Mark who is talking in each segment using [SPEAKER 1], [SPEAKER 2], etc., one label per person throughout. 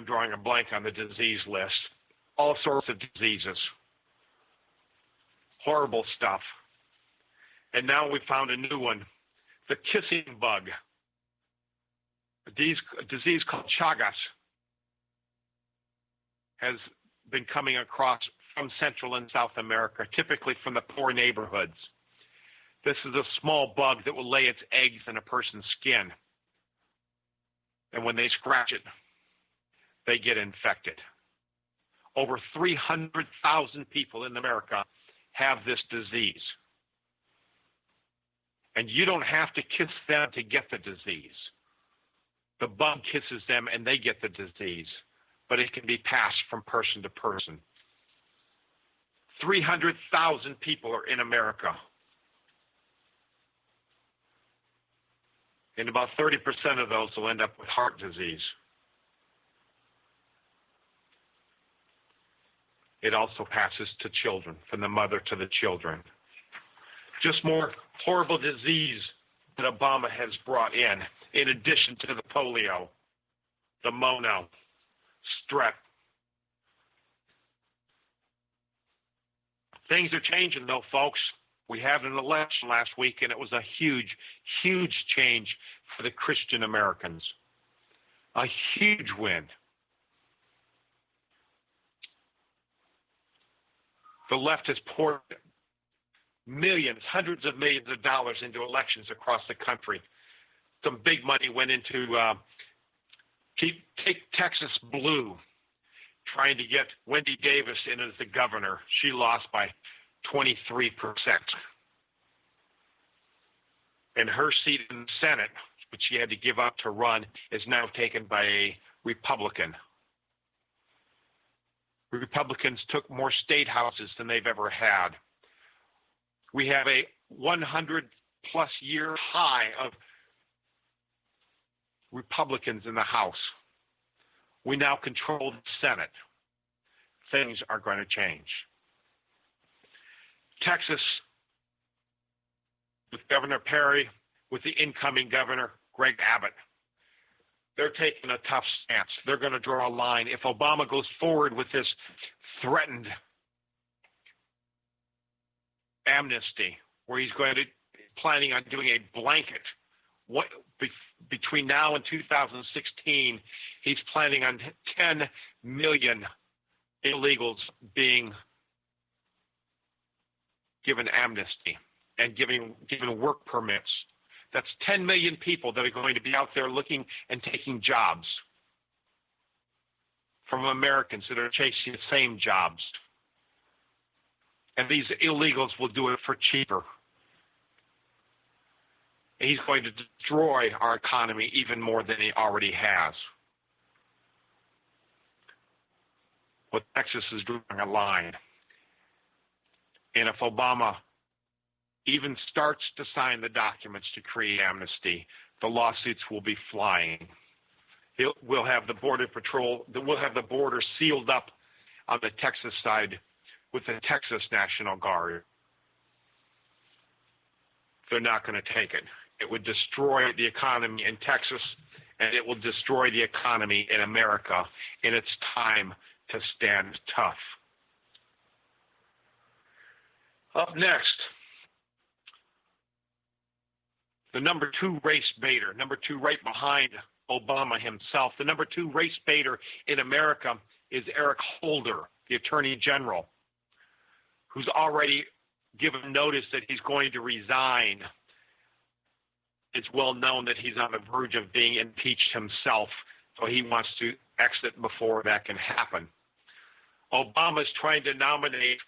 [SPEAKER 1] drawing a blank on the disease list. All sorts of diseases. Horrible stuff. And now we found a new one, the kissing bug. A disease called Chagas has been coming across from Central and South America, typically from the poor neighborhoods. This is a small bug that will lay its eggs in a person's skin. And when they scratch it, they get infected. Over 300,000 people in America have this disease. And you don't have to kiss them to get the disease. The bug kisses them and they get the disease. But it can be passed from person to person. 300,000 people are in America. And about 30% of those will end up with heart disease. It also passes to children, from the mother to the children. Just more horrible disease that Obama has brought in addition to the polio, the mono, strep. Things are changing, though, folks. We had an election last week, and it was a huge, huge change for the Christian Americans. A huge win. The left has poured millions, hundreds of millions of dollars into elections across the country. Some big money went into take Texas blue, trying to get Wendy Davis in as the governor. She lost by 23%. And her seat in the Senate, which she had to give up to run, is now taken by a Republican. Republicans took more state houses than they've ever had. We have a 100-plus year high of Republicans in the House. We now control the Senate. Things are going to change. Texas, with Governor Perry, with the incoming governor, Greg Abbott, they're taking a tough stance. They're going to draw a line. If Obama goes forward with this threatened amnesty, where he's planning on doing a blanket, between now and 2016, he's planning on 10 million illegals being given amnesty and given work permits. That's 10 million people that are going to be out there looking and taking jobs from Americans that are chasing the same jobs. And these illegals will do it for cheaper. He's going to destroy our economy even more than he already has. But Texas is drawing a line. And if Obama even starts to sign the documents to create amnesty, the lawsuits will be flying. We'll have the Border Patrol, we'll have the border sealed up on the Texas side with the Texas National Guard. They're not going to take it. It would destroy the economy in Texas, and it will destroy the economy in America, and it's time to stand tough. Up next, the number 2 race baiter, number 2 right behind Obama himself. The number 2 race baiter in America is Eric Holder, the Attorney General, who's already given notice that he's going to resign. It's well known that he's on the verge of being impeached himself, so he wants to exit before that can happen. Obama's trying to nominate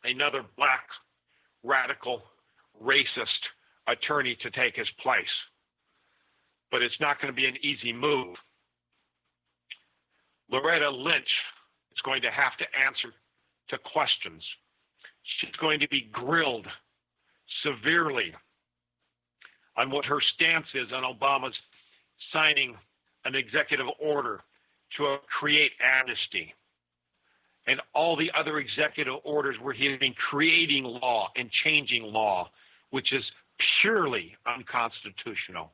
[SPEAKER 1] another black, radical, racist attorney to take his place. But it's not going to be an easy move. Loretta Lynch is going to have to answer to questions. She's going to be grilled severely on what her stance is on Obama's signing an executive order to create amnesty and all the other executive orders where he has been creating law and changing law, which is purely unconstitutional.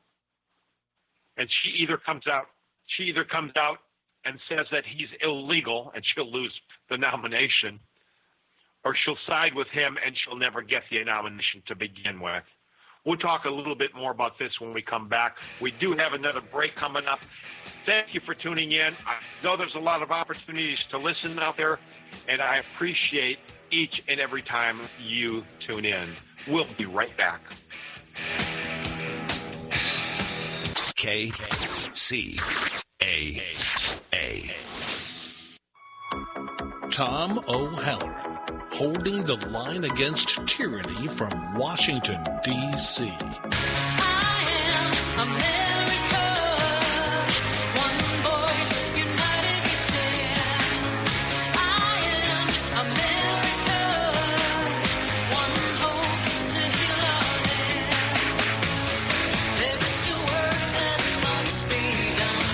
[SPEAKER 1] And she either comes out and says that he's illegal and she'll lose the nomination, or she'll side with him and she'll never get the nomination to begin with. We'll talk a little bit more about this when we come back. We do have another break coming up. Thank you for tuning in. I know there's a lot of opportunities to listen out there, and I appreciate each and every time you tune in. We'll be right back.
[SPEAKER 2] KCAA. Tom O'Halloran, holding the line against tyranny from Washington, D.C.
[SPEAKER 3] I am America. One voice, united we stand. I am America. One hope to heal our land. There is still work that must be done.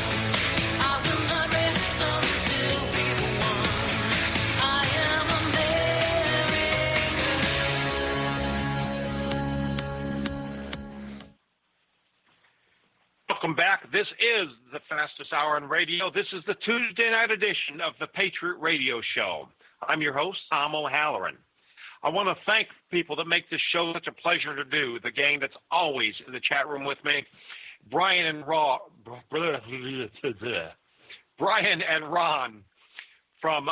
[SPEAKER 3] I will not rest until we won. I am America.
[SPEAKER 1] Welcome back. This is the fastest hour on radio. This is the Tuesday night edition of the Patriot-Radio Show. I'm your host, Tom O'Halloran. I want to thank people that make this show such a pleasure to do, the gang that's always in the chat room with me. Brian and Ron from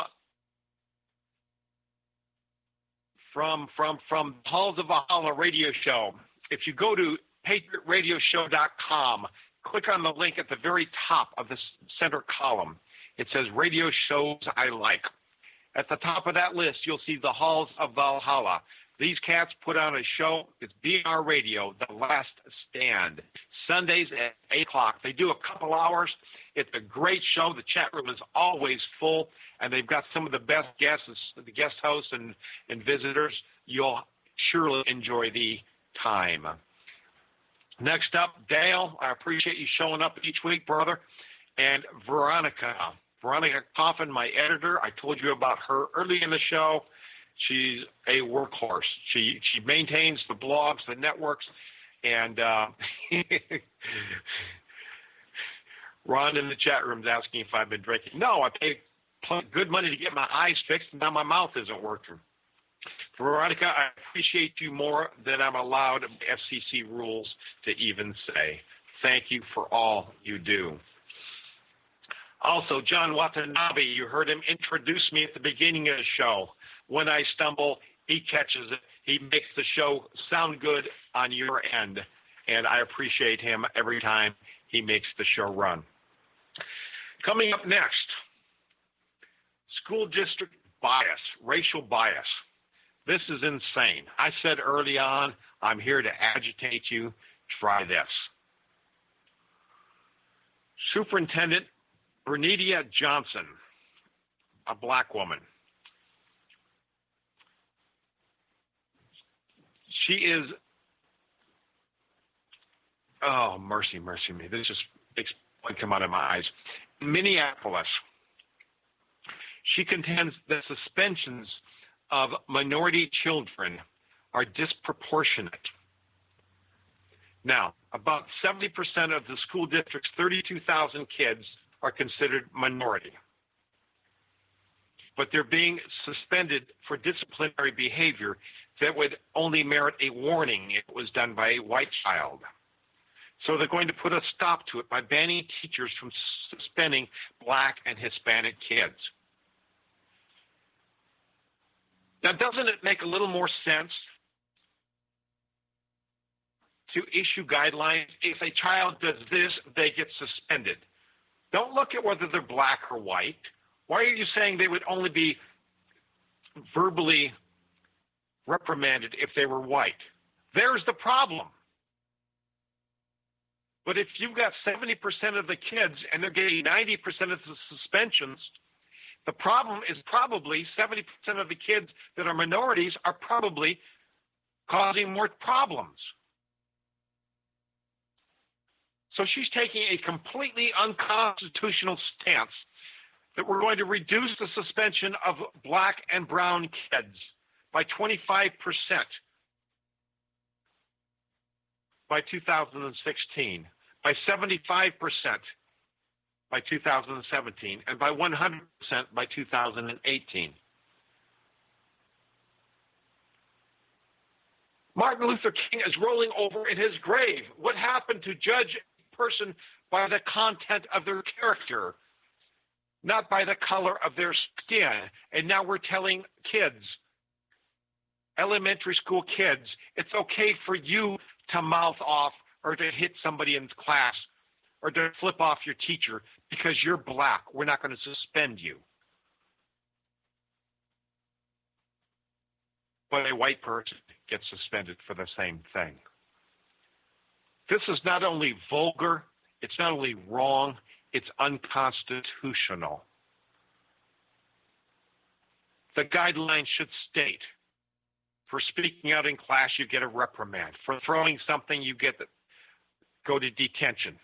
[SPEAKER 1] Halls of Valhalla Radio Show. If you go to Patriot-Radio-Show.com, click on the link at the very top of the center column. It says Radio Shows I Like. At the top of that list, you'll see the Halls of Valhalla. These cats put on a show. It's BR Radio, The Last Stand, Sundays at 8 o'clock. They do a couple hours. It's a great show. The chat room is always full, and they've got some of the best guests, the guest hosts and visitors. You'll surely enjoy the time. Next up, Dale. I appreciate you showing up each week, brother. And Veronica Coffin, my editor. I told you about her early in the show. She's a workhorse. She maintains the blogs, the networks, and Ron in the chat room is asking if I've been drinking. No, I paid good money to get my eyes fixed, and now my mouth isn't working. Veronica, I appreciate you more than I'm allowed FCC rules to even say. Thank you for all you do. Also, John Watanabe, you heard him introduce me at the beginning of the show. When I stumble, he catches it. He makes the show sound good on your end, and I appreciate him every time he makes the show run. Coming up next, school district bias, racial bias. This is insane. I said early on, I'm here to agitate you. Try this. Superintendent Bernidia Johnson, a black woman. She is, oh, mercy me. This just would come out of my eyes. In Minneapolis, she contends that suspensions of minority children are disproportionate. Now, about 70% of the school district's 32,000 kids are considered minority. But they're being suspended for disciplinary behavior that would only merit a warning if it was done by a white child. So they're going to put a stop to it by banning teachers from suspending black and Hispanic kids. Now, doesn't it make a little more sense to issue guidelines? If a child does this, they get suspended. Don't look at whether they're black or white. Why are you saying they would only be verbally reprimanded if they were white? There's the problem. But if you've got 70% of the kids and they're getting 90% of the suspensions, the problem is probably 70% of the kids that are minorities are probably causing more problems. So she's taking a completely unconstitutional stance that we're going to reduce the suspension of black and brown kids by 25% by 2016, by 75% by 2017 and by 100% by 2018. Martin Luther King is rolling over in his grave. What happened to judge a person by the content of their character, not by the color of their skin? And now we're telling kids, elementary school kids, it's okay for you to mouth off or to hit somebody in class or to flip off your teacher because you're black. We're not going to suspend you. But a white person gets suspended for the same thing. This is not only vulgar, it's not only wrong, it's unconstitutional. The guidelines should state, for speaking out in class, you get a reprimand. For throwing something, you go to detention.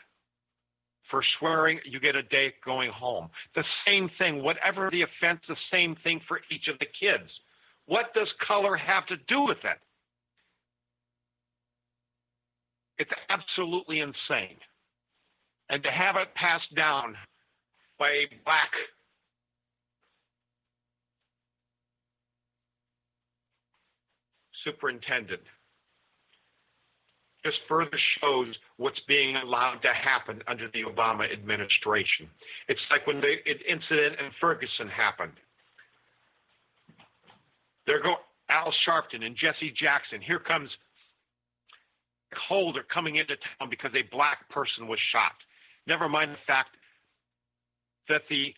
[SPEAKER 1] For swearing, you get a day going home. The same thing, whatever the offense, the same thing for each of the kids. What does color have to do with it? It's absolutely insane. And to have it passed down by a black superintendent just further shows what's being allowed to happen under the Obama administration. It's like when the incident in Ferguson happened. There go Al Sharpton and Jesse Jackson. Here comes Holder coming into town because a black person was shot. Never mind the fact that the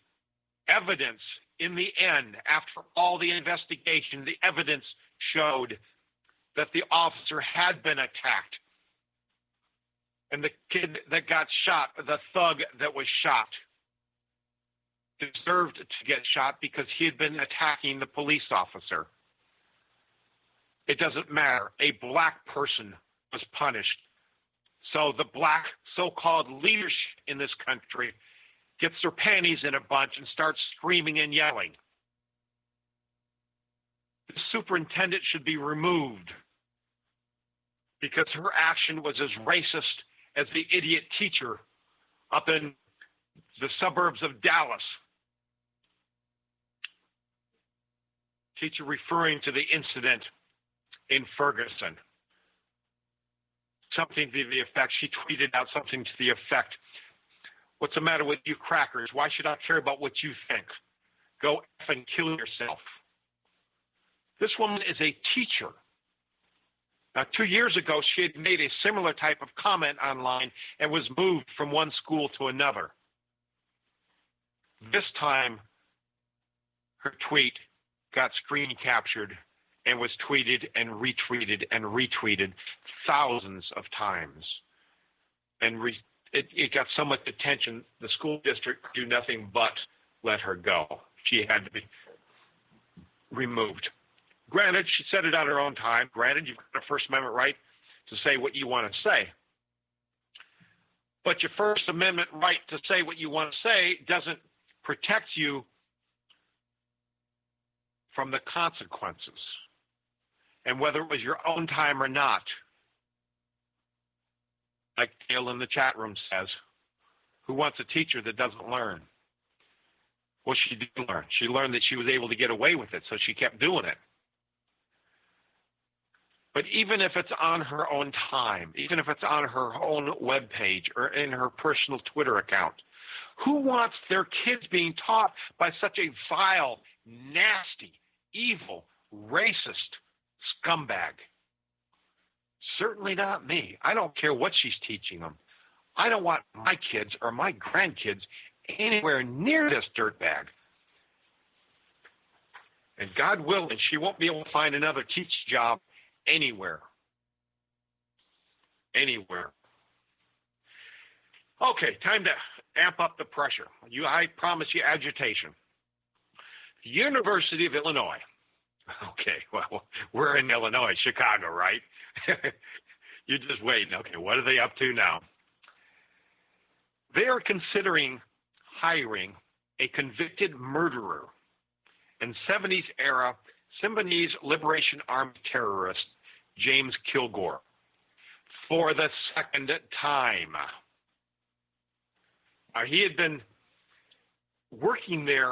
[SPEAKER 1] evidence in the end, after all the investigation, the evidence showed that the officer had been attacked. And the kid that got shot, the thug that was shot, deserved to get shot because he had been attacking the police officer. It doesn't matter. A black person was punished. So the black so-called leadership in this country gets their panties in a bunch and starts screaming and yelling. The superintendent should be removed because her action was as racist as the idiot teacher up in the suburbs of Dallas. Teacher referring to the incident in Ferguson. Something to the effect, she tweeted out something to the effect, what's the matter with you crackers? Why should I care about what you think? Go F and kill yourself. This woman is a teacher. Now, 2 years ago, she had made a similar type of comment online and was moved from one school to another. This time, her tweet got screen captured and was tweeted and retweeted thousands of times. And it got so much attention, the school district could do nothing but let her go. She had to be removed. Granted, she said it on her own time. Granted, you've got a First Amendment right to say what you want to say. But your First Amendment right to say what you want to say doesn't protect you from the consequences. And whether it was your own time or not, like Dale in the chat room says, who wants a teacher that doesn't learn? Well, she did learn. She learned that she was able to get away with it, so she kept doing it. But even if it's on her own time, even if it's on her own webpage or in her personal Twitter account, who wants their kids being taught by such a vile, nasty, evil, racist scumbag? Certainly not me. I don't care what she's teaching them. I don't want my kids or my grandkids anywhere near this dirtbag. And God willing, she won't be able to find another teaching job anywhere. Anywhere. Okay, time to amp up the pressure. I promise you agitation. The University of Illinois. Okay, well, we're in Illinois, Chicago, right? You're just waiting. Okay, what are they up to now? They are considering hiring a convicted murderer and 70s era Symbionese Liberation Army terrorist James Kilgore for the second time. He had been working there